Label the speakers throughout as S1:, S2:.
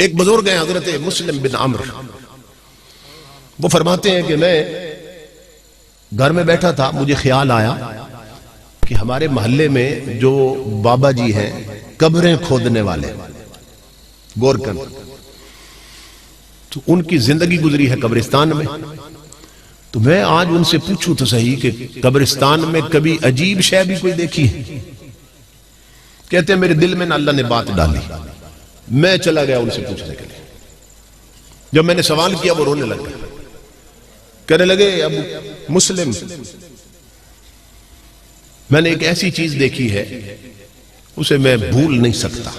S1: ایک بزرگ ہیں حضرت مسلم بن عمر، وہ فرماتے ہیں کہ میں گھر میں بیٹھا تھا، مجھے خیال آیا کہ ہمارے محلے میں جو بابا جی ہیں قبریں کھودنے والے گورکن، تو ان کی زندگی گزری ہے قبرستان میں، تو میں آج ان سے پوچھوں تو صحیح کہ قبرستان میں کبھی عجیب شے بھی کوئی دیکھی ہے؟ کہتے ہیں میرے دل میں نہ اللہ نے بات ڈالی، میں چلا گیا ان سے پوچھنے کے لیے۔ جب میں نے سوال کیا وہ رونے لگ گئے، کہنے لگے اب مسلم، میں نے ایک ایسی چیز دیکھی ہے اسے میں بھول نہیں سکتا،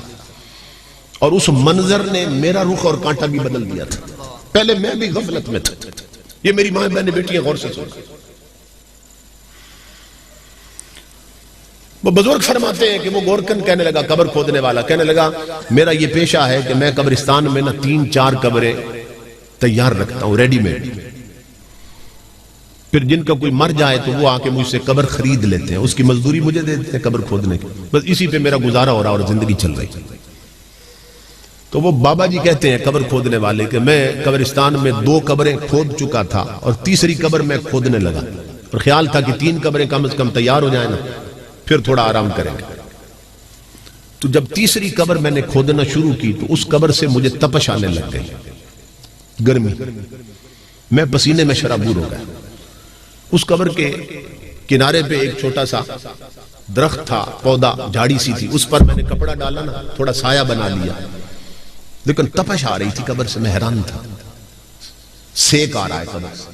S1: اور اس منظر نے میرا رخ اور کانٹا بھی بدل دیا تھا۔ پہلے میں بھی غفلت میں تھا، یہ میری ماں بہنیں بیٹیاں غور سے سن۔ وہ بزرگ فرماتے ہیں کہ وہ گورکن کہنے لگا، قبر کھودنے والا کہنے لگا میرا یہ پیشہ ہے کہ میں قبرستان میں نہ 3-4 قبریں تیار رکھتا ہوں ریڈی میڈ، پھر جن کا کوئی مر جائے تو وہ آ کے مجھ سے قبر خرید لیتے ہیں، اس کی مزدوری مجھے دے دیتے ہیں قبر کھودنے کی، بس اسی پہ میرا گزارا ہو رہا اور زندگی چل رہی۔ تو وہ بابا جی کہتے ہیں قبر کھودنے والے کہ میں قبرستان میں 2 قبریں کھود چکا تھا اور تیسری قبر میں کھودنے لگا، اور خیال تھا کہ 3 قبریں کم از کم تیار ہو جائیں نا، پھر تھوڑا آرام کریں گے۔ تو جب تیسری قبر میں نے کھودنا شروع کی تو اس قبر سے مجھے تپش آنے لگ گئی، گرمی، میں پسینے میں شرابور ہو گیا۔ اس قبر کے کنارے پہ ایک چھوٹا سا درخت تھا، پودا، جھاڑی سی تھی، اس پر میں نے کپڑا ڈالا نا، تھوڑا سایہ بنا لیا، لیکن تپش آ رہی تھی قبر سے، میں حیران تھا، سیک آ رہا ہے قبر سے۔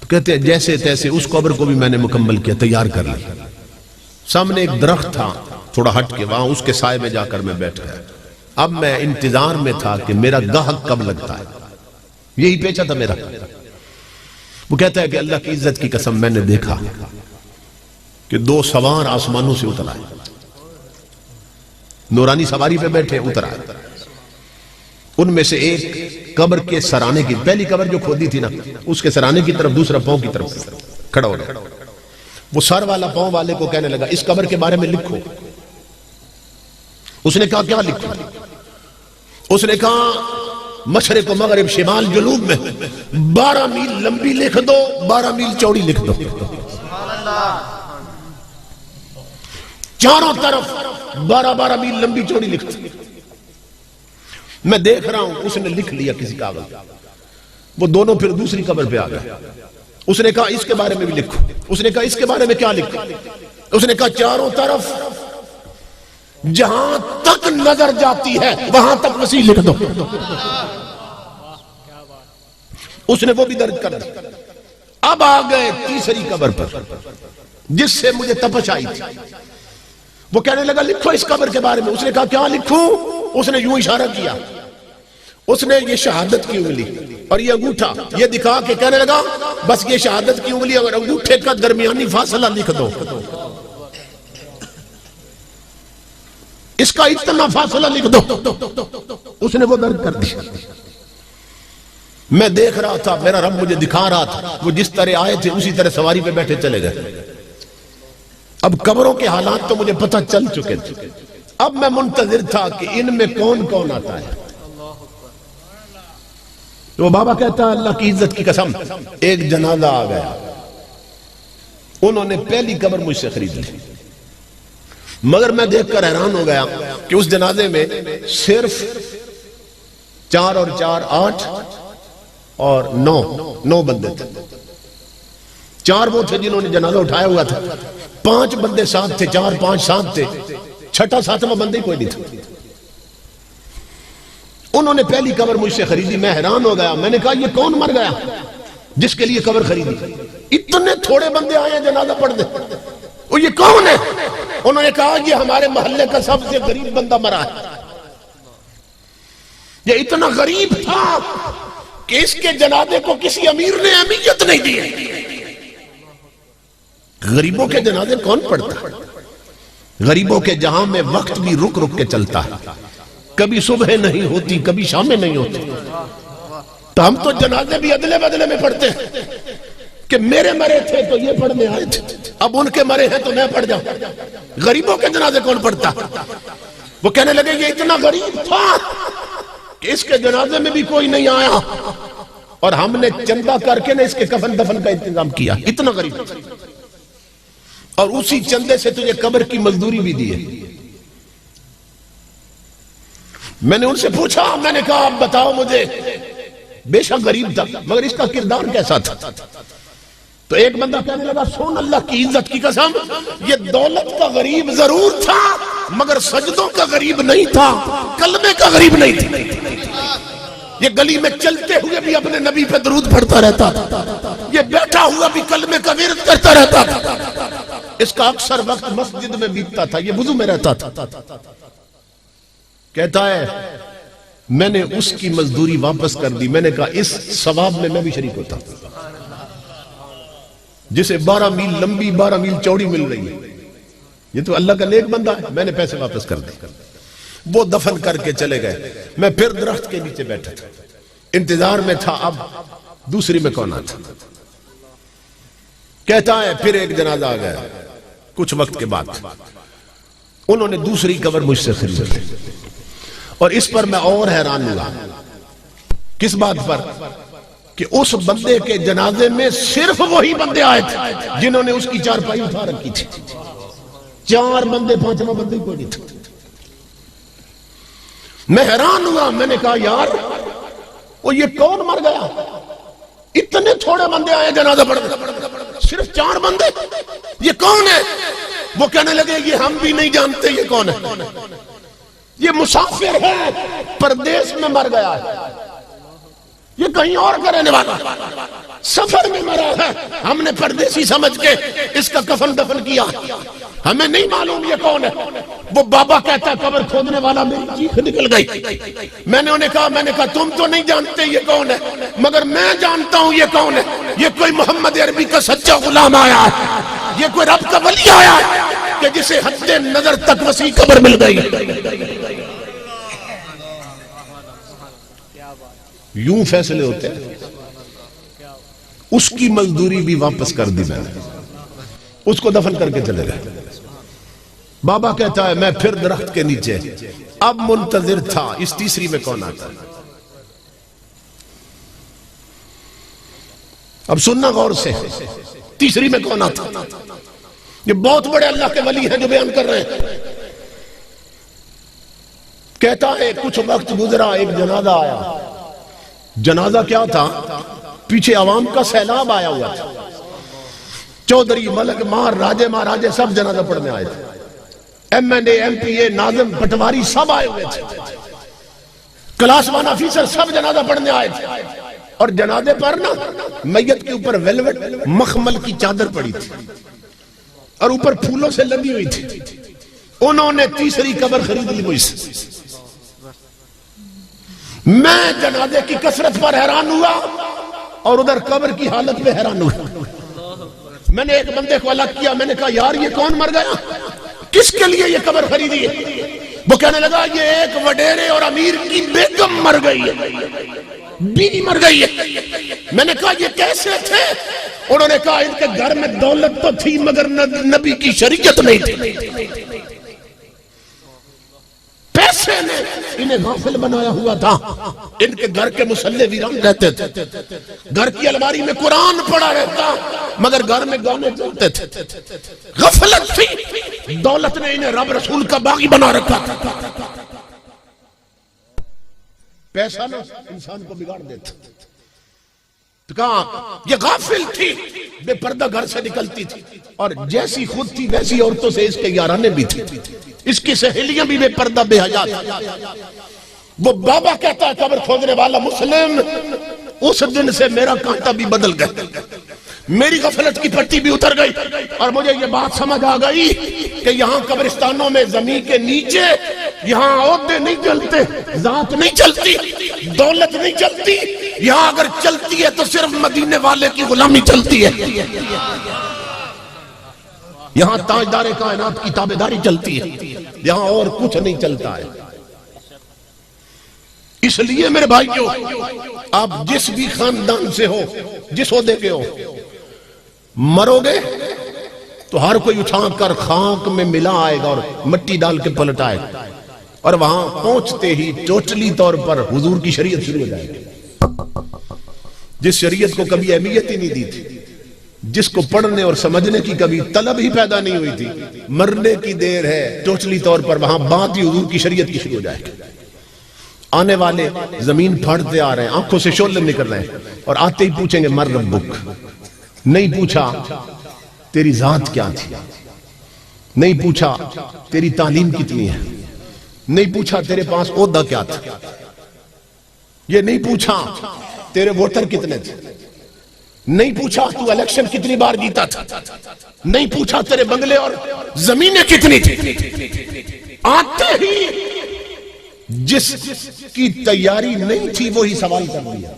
S1: تو کہتے ہیں جیسے تیسے اس قبر کو بھی میں نے مکمل کیا، تیار کر لیا۔ سامنے ایک درخت تھا تھوڑا ہٹ کے، وہاں اس کے سائے میں جا کر میں بیٹھ گیا۔ اب میں انتظار میں تھا کہ میرا گاہک کب لگتا ہے، یہی پیچھا تھا میرا۔ وہ کہتا ہے کہ اللہ کی عزت کی قسم میں نے دیکھا کہ 2 سوار آسمانوں سے اتر آئے، نورانی سواری پہ بیٹھے اتر آئے۔ ان میں سے ایک قبر کے سرانے کی، پہلی قبر جو کھودی تھی نا اس کے سرانے کی طرف، دوسرا پاؤں کی طرف کھڑا ہو گیا۔ وہ سر والا پاؤں والے کو کہنے لگا اس قبر کے بارے میں لکھو۔ اس نے کہا کیا لکھو؟ اس نے کہا مشرق و مغرب شمال جنوب میں 12 میل لمبی لکھ دو، 12 میل چوڑی لکھ دو، چاروں طرف 12 میل لمبی چوڑی لکھ دو۔ میں دیکھ رہا ہوں اس نے لکھ لیا کسی کاغذ، وہ دونوں پھر دوسری قبر پہ آ گئے۔ اس نے کہا اس کے بارے میں بھی لکھو۔ اس نے کہا اس کے بارے میں کیا لکھو؟ اس نے کہا چاروں طرف جہاں تک نظر جاتی ہے وہاں تک مسیح لکھ دو۔ اس نے وہ بھی درج کر دیا۔ اب آ گئے تیسری قبر پر جس سے مجھے تپش آئی تھی۔ وہ کہنے لگا لکھو اس قبر کے بارے میں۔ اس نے کہا کیا لکھوں؟ اس نے یوں اشارہ کیا، اس نے یہ شہادت کی انگلی اور یہ انگوٹھا یہ دکھا کے کہنے لگا بس یہ شہادت کی انگلی اور انگوٹھے کا درمیانی فاصلہ لکھ دو، اس کا اتنا فاصلہ لکھ دو۔ اس نے وہ درج کر دیا۔ میں دیکھ رہا تھا، میرا رب مجھے دکھا رہا تھا، وہ جس طرح آئے تھے اسی طرح سواری پہ بیٹھے چلے گئے۔ اب قبروں کے حالات تو مجھے پتہ چل چکے تھے، اب میں منتظر تھا کہ ان میں کون کون آتا ہے۔ تو وہ بابا کہتا ہے اللہ کی عزت کی قسم ایک جنازہ آ گیا، انہوں نے پہلی قبر مجھ سے خرید لی، مگر میں دیکھ کر حیران ہو گیا کہ اس جنازے میں صرف 4 اور 4 8 اور 9 بندے تھے۔ 4 وہ تھے جنہوں نے جنازہ اٹھایا ہوا تھا، 5 بندے ساتھ تھے، 4 5 7 تھے، 6واں 7واں بندے کوئی نہیں تھا۔ انہوں نے پہلی قبر مجھ سے خریدی، میں حیران ہو گیا۔ میں نے کہا یہ کون مر گیا جس کے لیے قبر خریدی؟ اتنے تھوڑے بندے آئے ہیں جنازہ پڑھ دے، وہ یہ کون ہے؟ انہوں نے کہا یہ ہمارے محلے کا سب سے غریب بندہ مرا ہے۔ یہ اتنا غریب تھا کہ اس کے جنازے کو کسی امیر نے اہمیت نہیں دی۔ غریبوں کے جنازے کون پڑھتا ہے؟ غریبوں کے جہاں میں وقت بھی رک رک کے چلتا ہے، کبھی صبح نہیں ہوتی کبھی شامیں نہیں ہوتی، تو ہم تو جنازے بھی ادلے بدلے میں پڑھتے ہیں کہ میرے مرے تھے تو یہ پڑھنے آئے تھے، اب ان کے مرے ہیں تو میں پڑھ جاؤں۔ غریبوں کے جنازے کون پڑھتا؟ وہ کہنے لگے یہ اتنا غریب تھا کہ اس کے جنازے میں بھی کوئی نہیں آیا اور ہم نے چندہ کر کے اس کے کفن دفن کا انتظام کیا. اتنا غریب, اور اسی چندے سے تجھے قبر کی مزدوری بھی دی ہے. میں نے ان سے پوچھا, میں نے کہا آپ بتاؤ مجھے, بے شک غریب تھا مگر اس کا کردار کیسا تھا؟ تو ایک بندہ کہنے لگا سون اللہ کی عزت کی قسم, یہ دولت کا غریب ضرور تھا مگر سجدوں کا غریب نہیں تھا, کلمے کا غریب نہیں تھا. یہ گلی میں چلتے ہوئے بھی اپنے نبی پہ درود پڑھتا رہتا تھا, یہ بیٹھا ہوا بھی کلمے کا ورد کرتا رہتا تھا. اس کا اکثر وقت مسجد میں بیتتا تھا, یہ وضو میں رہتا تھا. کہتا ہے میں نے اس کی مزدوری واپس کر دی. میں نے کہا اس ثواب میں بھی شریک ہوتا, جسے 12 میل لمبی 12 میل چوڑی مل رہی ہے. یہ تو اللہ کا نیک بندہ ہے. میں نے پیسے واپس کر دی. وہ دفن کر کے چلے گئے. میں پھر درخت کے نیچے بیٹھا تھا, انتظار میں تھا اب دوسری میں کون آتا. کہتا ہے پھر ایک جنازہ آ گیا. کچھ وقت کے بعد انہوں نے دوسری قبر مجھ سے خریدی, اور اس پر میں اور حیران ہوا. کس بات پر؟ کہ اس بندے کے جنازے میں صرف وہی بندے آئے تھے جنہوں نے اس کی چارپائی اٹھا رکھی تھی. 4 بندے, 5واں بندے کوئی نہیں تھا. میں حیران ہوا. میں نے کہا یار وہ یہ کون مر گیا؟ اتنے تھوڑے بندے آئے جنازہ پڑھ کے, صرف 4 بندے, یہ کون ہے؟ وہ کہنے لگے یہ ہم بھی نہیں جانتے یہ کون ہے, یہ مسافر ہے, پردیس میں مر گیا ہے, یہ کہیں اور کا رہنے والا, سفر میں مرا ہے. ہم نے پردیسی سمجھ کے اس کا کفن دفن کیا, ہمیں نہیں معلوم یہ کون ہے. وہ بابا کہتا ہے قبر کھودنے والا میری چیخ نکل گئی. میں نے انہیں کہا تم تو نہیں جانتے یہ کون ہے مگر میں جانتا ہوں یہ کون ہے. یہ کوئی محمد عربی کا سچا غلام آیا ہے, یہ کوئی رب کا ولی آیا ہے کہ جسے حد نظر تک وسیع قبر مل گئی. یوں فیصلے ہوتے ہیں. اس کی مزدوری بھی واپس کر دی میں نے, اس کو دفن کر کے چلے گئے. بابا کہتا ہے میں پھر درخت کے نیچے اب منتظر تھا اس تیسری میں کون آتا ہے. اب سننا غور سے, تیسری میں کون آتا. یہ بہت بڑے اللہ کے ولی ہیں جو بیان کر رہے ہیں. کہتا ہے کچھ وقت گزرا, ایک جنازہ آیا. جنازہ کیا تھا؟ پیچھے عوام کا سیلاب آیا ہوا تھا. چودھری, ملک مار, راجے مہاراجے سب جنازہ پڑھنے آئے تھے. ایم این اے, ایم پی اے, ناظم, پٹواری سب آئے ہوئے تھے. کلاس 1 آفیسر سب جنازہ پڑھنے آئے تھے. اور جنازے پر نا میت کے اوپر ویلوٹ مخمل کی چادر پڑی تھی اور اوپر پھولوں سے لدی ہوئی تھی. انہوں نے تیسری قبر خرید لی مجھ سے. میں جنازے کی کثرت پر حیران ہوا اور ادھر قبر کی حالت پہ حیران ہوا. میں نے ایک بندے کو الگ کیا. میں نے کہا یار یہ کون مر گیا, کس کے لیے یہ قبر خریدی ہے؟ وہ کہنے لگا یہ ایک وڈیرے اور امیر کی بیگم مر گئی ہے, بیوی مر گئی ہے. میں نے کہا یہ کیسے تھے؟ انہوں نے کہا ان کے گھر میں دولت تو تھی مگر نبی کی شریعت نہیں تھی. پیسے نے انہیں غافل بنایا ہوا تھا. ان کے گھر کے مصلے ویران رہتے تھے, گھر کی الماری میں قرآن پڑا رہتا مگر گھر میں گانے چلتے تھے. غفلت تھی, دولت نے انہیں رب رسول کا باغی بنا رکھا تھا. پیسہ نا انسان کو بگاڑ دیتا. کہاں یہ غافل تھی, بے پردہ گھر سے نکلتی تھی اور جیسی خود تھی ویسی عورتوں سے اس کے یارانے بھی تھی. اس کی سہیلیاں بھی بے پردہ بے حیا تھی. وہ بابا کہتا ہے قبر کھودنے والا مسلم, اس دن سے میرا کانٹا بھی بدل گیا, میری غفلت کی پٹی بھی اتر گئی اور مجھے یہ بات سمجھ آ گئی کہ یہاں قبرستانوں میں زمین کے نیچے یہاں عہدے نہیں چلتے, ذات نہیں چلتی, دولت نہیں چلتی. یہاں اگر چلتی ہے تو صرف مدینے والے کی غلامی چلتی ہے. یہاں تاجدار کائنات کی تابعداری چلتی ہے, یہاں اور کچھ نہیں چلتا ہے. اس لیے میرے بھائیو, آپ جس بھی خاندان سے ہو, جس عہدے کے ہو, مرو گے تو ہر کوئی اٹھا کر خاک میں ملا آئے گا اور مٹی ڈال کے پلٹ آئے گا. اور وہاں پہنچتے ہی ٹوٹلی طور پر حضور کی شریعت شروع ہو جائے گی، جس شریعت کو کبھی اہمیت ہی نہیں دی تھی، جس کو پڑھنے اور سمجھنے کی کبھی طلب ہی پیدا نہیں ہوئی تھی، مرنے کی دیر ہے، ٹوٹلی طور پر وہاں بات ہی حضور کی شریعت کی شروع ہو جائے گی۔ آنے والے زمین پھاڑتے آ رہے ہیں، آنکھوں سے شعلے نکل رہے ہیں، اور آتے ہی پوچھیں گے من ربک، نہیں پوچھا تیری ذات کیا تھی، نہیں پوچھا تیری تعلیم کتنی ہے، نہیں پوچھا تیرے پاس عہدہ کیا تھا، یہ نہیں پوچھا تیرے ووٹر کتنے تھے، نہیں پوچھا تو الیکشن کتنی بار جیتا تھا، نہیں پوچھا تیرے بنگلے اور زمینیں کتنی تھی۔ آتے ہی جس کی تیاری نہیں تھی وہی سوال کر دیا،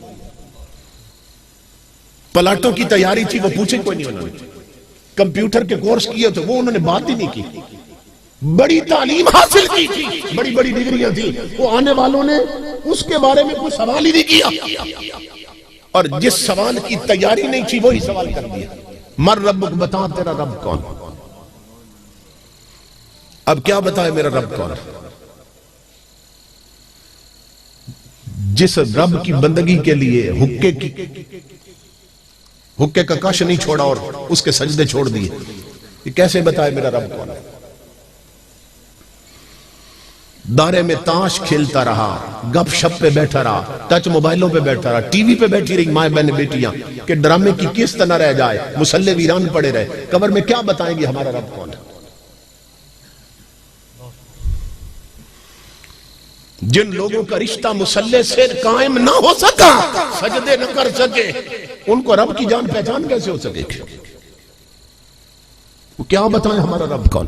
S1: پلاٹوں کی تیاری تھی وہ پوچھے کوئی نہیں، انہوں نے کمپیوٹر کے کورس کیے تھے وہ انہوں نے بات ہی نہیں کی، بڑی تعلیم حاصل کی تھی، بڑی بڑی ڈگریاں تھی، وہ آنے والوں نے اس کے بارے میں کوئی سوال ہی نہیں کیا، اور جس سوال کی تیاری نہیں تھی وہی سوال کر دیا، مر ربک، بتا تیرا رب کون۔ اب کیا بتائے میرا رب کون؟ جس رب کی بندگی کے لیے حکے کا کاش نہیں چھوڑا اور اس کے سجدے چھوڑ دیے، یہ کیسے بتائے میرا رب کون ہے؟ دارے میں تاش کھیلتا رہا، گپ شپ پہ بیٹھا رہا، ٹچ موبائلوں پہ بیٹھا رہا، ٹی وی پہ بیٹھی رہی مائیں بہنیں بیٹیاں کہ ڈرامے کی قسط نہ رہ جائے، مصلے ویران پڑے رہے، قبر میں کیا بتائیں گے ہمارا رب کون ہے؟ جن لوگوں کا رشتہ مصلے سے قائم نہ ہو سکا، سجدے نہ کر سکے، ان کو رب کی جان پہچان کیسے ہو سکے؟ وہ کیا بتائیں ہمارا رب کون؟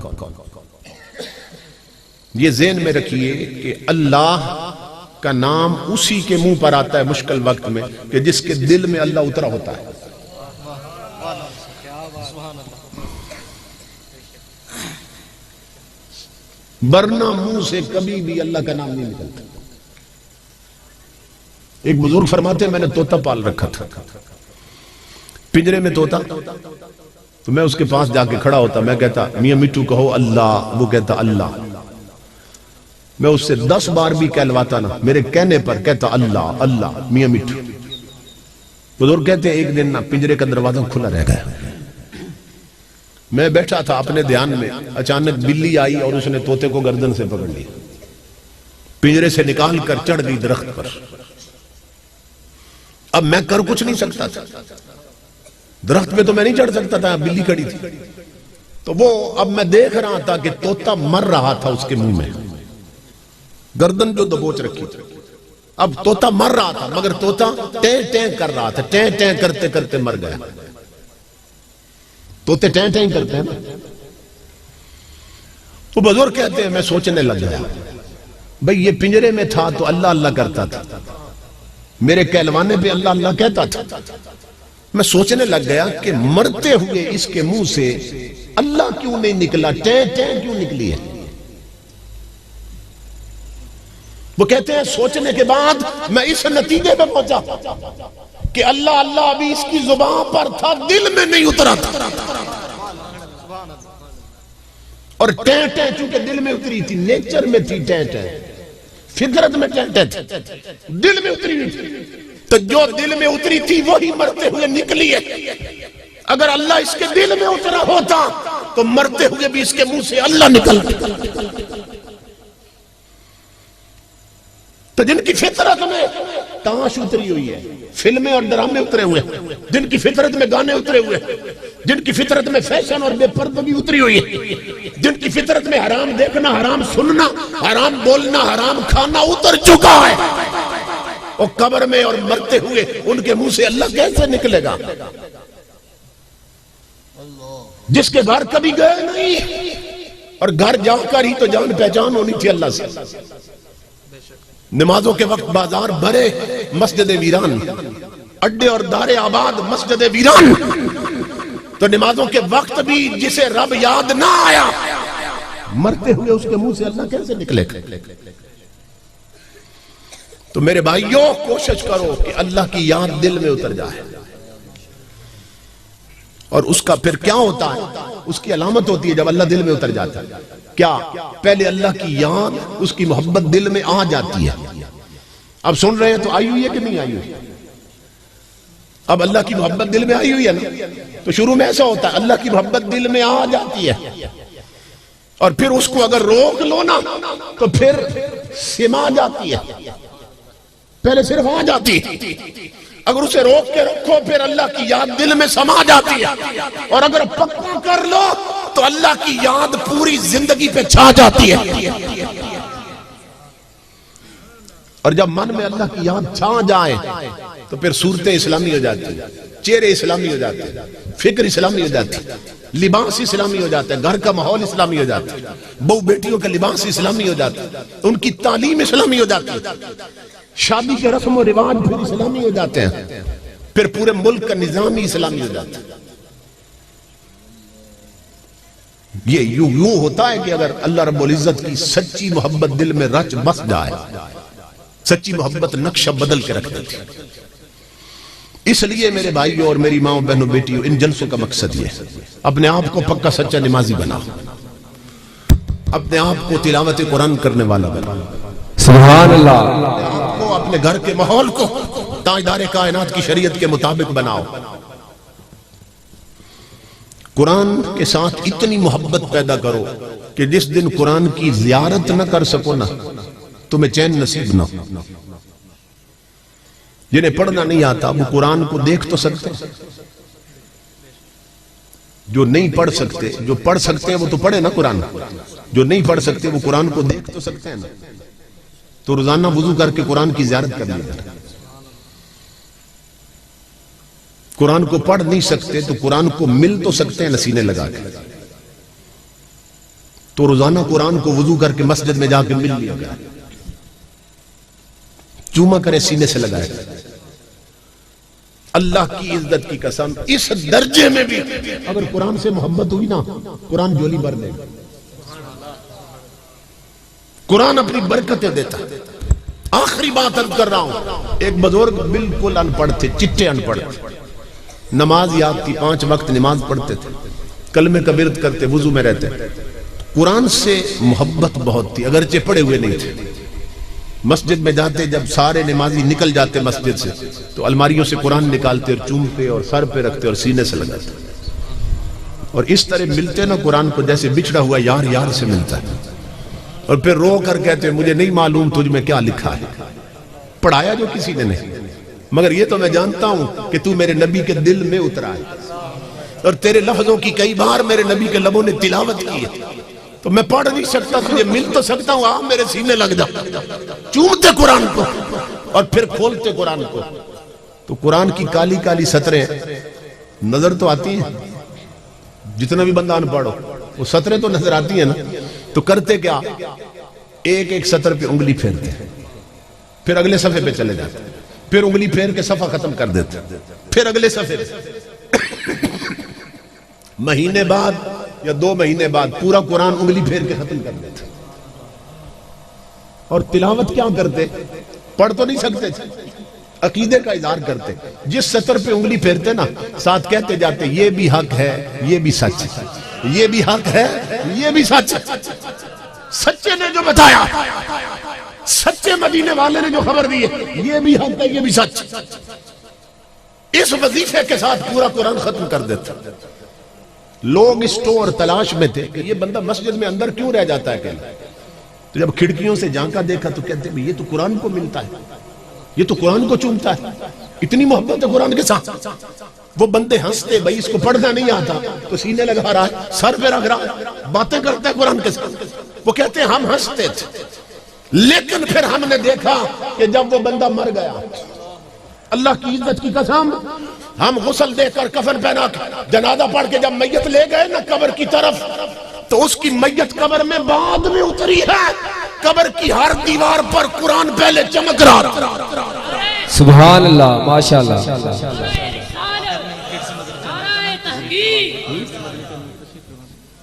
S1: یہ ذہن میں رکھیے کہ اللہ کا نام اسی کے منہ پر آتا ہے مشکل وقت میں کہ جس کے دل میں اللہ اترا ہوتا ہے۔ ورنہ منہ سے کبھی بھی اللہ کا نام نہیں نکلتا۔ ایک بزرگ فرماتے ہیں میں نے طوطا پال رکھا تھا، پنجرے میں طوطا، تو میں اس کے پاس جا کے کھڑا ہوتا، میں کہتا میاں مٹھو کہو اللہ، وہ کہتا اللہ، میں اس سے 10 بار بھی کہلواتا نا، میرے کہنے پر کہتا اللہ اللہ میاں مٹھو۔ بزرگ کہتے ہیں ایک دن نا پنجرے کا دروازہ کھلا رہ گیا، میں بیٹھا تھا اپنے دھیان میں، اچانک بلی آئی اور اس نے طوطے کو گردن سے پکڑ لی، پنجرے سے نکال کر چڑھ گئی درخت پر۔ اب میں کر کچھ نہیں سکتا تھا، درخت پہ تو میں نہیں چڑھ سکتا تھا، بلی کھڑی تھی، تو وہ اب میں دیکھ رہا تھا کہ طوطا مر رہا تھا اس کے منہ میں، گردن جو دبوچ رکھی تھی، اب طوطا مر رہا تھا مگر طوطا ٹیں ٹیں کر رہا تھا، ٹیں ٹیں کرتے کرتے مر گیا۔ طوطے ٹیں ٹیں کرتے ہیں نا، وہ بزرگ کہتے ہیں میں سوچنے لگ گیا، بھئی یہ پنجرے میں تھا تو اللہ اللہ کرتا تھا، میرے کہلوانے پہ اللہ اللہ کہتا تھا، میں سوچنے لگ گیا کہ مرتے ہوئے اس کے منہ سے اللہ کیوں نہیں نکلا، ٹیں ٹیں کیوں نکلی ہے؟ وہ کہتے ہیں سوچنے کے بعد میں اس نتیجے پہ پہنچا کہ اللہ اللہ ابھی اس کی زبان پر تھا، دل میں نہیں اترا تھا، اور ٹیں ٹیں چونکہ دل میں اتری تھی، نیچر میں تھی ٹیں ٹیں، فطرت میں ٹیں ٹیں تھی، دل میں اتری ہوئی تھی، تو جو دل میں اتری تھی وہی مرتے ہوئے نکلی ہے۔ اگر اللہ اس کے دل میں اترا ہوتا تو مرتے ہوئے بھی اس کے منہ سے اللہ نکلتا۔ تو جن کی فطرت میں تاش اتری ہوئی ہے، فلمیں اور ڈرامے اترے ہوئے، جن کی فطرت میں گانے اترے ہوئے، جن کی فطرت میں فیشن اور بے پردگی اتری ہوئی ہے، جن کی فطرت میں حرام دیکھنا، حرام سننا، حرام بولنا، حرام کھانا اتر چکا ہے، اور قبر میں اور مرتے ہوئے ان کے منہ سے اللہ کیسے نکلے گا؟ جس کے گھر کبھی گئے نہیں اور گھر جا کر ہی تو جان پہچان ہونی تھی اللہ سے۔ نمازوں کے وقت بازار بھرے، مسجد ویران، اڈے اور دارے آباد، مسجد ویران، تو نمازوں کے وقت بھی جسے رب یاد نہ آیا، مرتے ہوئے اس کے منہ سے اللہ کیسے نکلے؟ تو میرے بھائیوں کوشش کرو کہ اللہ کی یاد دل میں اتر جائے، اور اس کا پھر کیا ہوتا ہے؟ اس کی علامت ہوتی ہے جب اللہ دل میں اتر جاتا ہے کیا؟ پہلے اللہ کی یاد، اس کی محبت دل میں آ جاتی ہے. اب سن رہے ہیں تو آئی ہوئی ہے کہ نہیں آئی ہوئی؟ اب اللہ کی محبت دل میں آئی ہوئی ہے نا. تو شروع میں ایسا ہوتا ہے اللہ کی محبت دل میں آ جاتی ہے، اور پھر اس کو اگر روک لو نا تو پھر سما جاتی ہے. پہلے صرف آ جاتی ہے، اگر اسے روک کے رکھو پھر اللہ کی یاد دل میں سما جاتی ہے، اور اگر پکا کر لو تو اللہ کی یاد پوری زندگی پہ چھا جاتی ہے. اور جب من میں اللہ کی یاد چھا جائے تو پھر صورتیں اسلامی ہو جاتی ہیں، چہرے اسلامی ہو جاتے ہیں، فکر اسلامی ہو جاتی ہے، لباس اسلامی ہو جاتا ہے، گھر کا ماحول اسلامی ہو جاتا ہے، بہو بیٹیوں کا لباس اسلامی ہو جاتا ہے، ان کی تعلیم اسلامی ہو جاتی ہے، شادی کے رسم و رواج پھر اسلامی ہو جاتے ہیں، پھر پورے ملک کا نظام ہی اسلامی ہو جاتا ہے. یہ یوں ہوتا ہے کہ اگر اللہ رب العزت کی سچی محبت دل میں رچ بس جائے، سچی محبت نقشہ بدل کے رکھ دیتی. اس لیے میرے بھائیوں اور میری ماں بہنوں بیٹیوں، ان جلسوں کا مقصد یہ ہے اپنے آپ کو پکا سچا نمازی بناؤ، اپنے آپ کو تلاوت قرآن کرنے والا بناؤ،
S2: سبحان اللہ،
S1: اپنے آپ کو اپنے گھر کے ماحول کو تاجدار کائنات کی شریعت کے مطابق بناؤ. قرآن کے ساتھ اتنی محبت پیدا کرو کہ جس دن قرآن کی زیارت نہ کر سکو نا تمہیں چین نصیب نہ ہو. جنہیں پڑھنا نہیں آتا وہ قرآن کو دیکھ تو سکتے، جو نہیں پڑھ سکتے، جو پڑھ سکتے ہیں وہ تو پڑھے نا قرآن، جو نہیں پڑھ سکتے وہ قرآن کو دیکھ تو سکتے ہیں نا. تو روزانہ وضو کر کے قرآن کی زیارت کر لیا. قرآن کو پڑھ نہیں سکتے تو قرآن کو مل تو سکتے ہیں سینے لگا کے. تو روزانہ قرآن کو وضو کر کے مسجد میں جا کے مل لیا گیا، چوما کرے سینے سے لگائے. اللہ کی عزت کی قسم اس درجے میں بھی اگر قرآن سے محبت ہوئی نا قرآن جولی بھر دے گا. قرآن اپنی برکتیں دیتا. آخری بات عرض کر رہا ہوں، ایک بزرگ بالکل ان پڑھ تھے، چٹے ان پڑھ تھے، نماز یاد تھی، 5 وقت نماز پڑھتے تھے، کلمے کا ورد کرتے، وضو میں رہتے. قرآن سے محبت بہت تھی اگرچہ پڑھے ہوئے نہیں تھے. مسجد میں جاتے جب سارے نمازی نکل جاتے مسجد سے تو الماریوں سے قرآن نکالتے اور چومتے اور سر پہ رکھتے اور سینے سے لگاتے، اور اس طرح ملتے نا قرآن کو جیسے بچھڑا ہوا یار یار سے ملتا ہے. اور پھر رو کر کہتے مجھے نہیں معلوم تجھ میں کیا لکھا ہے، پڑھایا جو کسی نے نہیں، مگر یہ تو میں جانتا ہوں کہ تو میرے نبی کے دل میں اترا ہے، اور تیرے لفظوں کی کئی بار میرے نبی کے لبوں نے تلاوت کی ہے. تو میں پڑھ نہیں سکتا، تجھے مل تو سکتا ہوں، آپ میرے سینے لگ جا. چومتے قرآن کو اور پھر کھولتے قرآن کو. تو قرآن کی کالی کالی سطریں نظر تو آتی ہیں، جتنا بھی بندہ ان پڑھو وہ سطریں تو نظر آتی ہیں نا. تو کرتے کیا، ایک ایک سطر پہ انگلی پھیرتے ہیں، پھر اگلے صفحے پہ چلے جاتے ہیں، پھر انگلی پھیر کے صفحہ ختم کر دیتے ہیں، پھر اگلے صفحے پہ. مہینے بعد یا 2 مہینے بعد پورا قرآن انگلی پھیر کے ختم کر دیتے. اور تلاوت کیا کرتے، پڑھ تو نہیں سکتے تھے، عقیدے کا اظہار کرتے. جس سطر پہ انگلی پھیرتے نا ساتھ کہتے جاتے یہ بھی حق ہے، یہ بھی سچ ہے، یہ بھی حق ہے، یہ بھی سچ ہے. سچے نے جو بتایا، سچے مدینے والے نے جو خبر دی ہے، یہ بھی حق ہے، یہ بھی سچ. اس وظیفے کے ساتھ پورا قرآن ختم کر دیتے. لوگ اسٹور تلاش میں تھے کہ یہ بندہ مسجد میں اندر کیوں رہ جاتا ہے اکیلا. تو جب کھڑکیوں سے جھانکا دیکھا تو کہتے ہیں یہ تو قرآن کو ملتا ہے، یہ تو قرآن کو چومتا ہے، اتنی محبت ہے قرآن کے ساتھ. وہ بندے ہنستے، بھائی اس کو پڑھنا نہیں آتا تو سینے لگا رہا ہے، سر پہ رکھ رہا ہے، باتیں کرتا ہے قرآن کے ساتھ. وہ کہتے ہیں ہم ہنستے تھے، لیکن پھر ہم نے دیکھا کہ جب وہ بندہ مر گیا، اللہ کی عزت کی قسم، ہم غسل دے کر کفن پہنا کے جنازہ پڑھ کے جب میت لے گئے نا قبر کی طرف، تو اس کی میت قبر میں بعد میں اتری ہے. قبر کی ہر دیوار پر قرآن پہلے چمک رہا تھا.
S2: سبحان اللہ، ماشاءاللہ.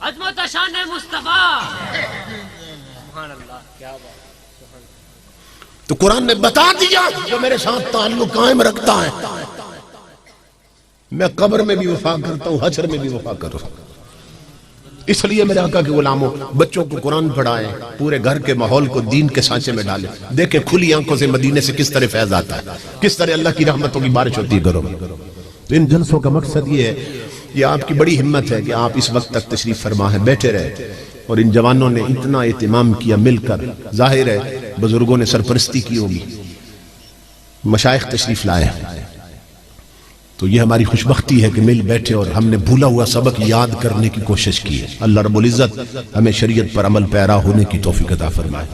S3: عظمت شان مصطفیٰ.
S1: تو قرآن نے بتا دیا جو میرے ساتھ تعلق قائم رکھتا ہے میں قبر میں بھی وفا کرتا ہوں، حشر میں بھی وفا کرتا ہوں۔ اس لیے میرے آقا کے غلاموں، بچوں کو قرآن پڑھائیں، پورے گھر کے ماحول کو دین کے سانچے میں ڈالیں۔ دیکھیں کھلی آنکھوں سے مدینے سے کس طرح فیض آتا ہے، کس طرح اللہ کی رحمتوں کی بارش ہوتی ہے گھروں میں۔ تو ان جلسوں کا مقصد یہ ہے، یہ آپ کی بڑی ہمت ہے کہ آپ اس وقت تک تشریف فرما ہے، بیٹھے رہے، اور ان جوانوں نے اتنا اہتمام کیا مل کر۔ ظاہر ہے بزرگوں نے سرپرستی کی ہوگی، مشائخ تشریف لائے، تو یہ ہماری خوش بختی ہے کہ مل بیٹھے اور ہم نے بھولا ہوا سبق یاد کرنے کی کوشش کی ہے۔ اللہ رب العزت ہمیں شریعت پر عمل پیرا ہونے کی توفیق عطا فرمائے۔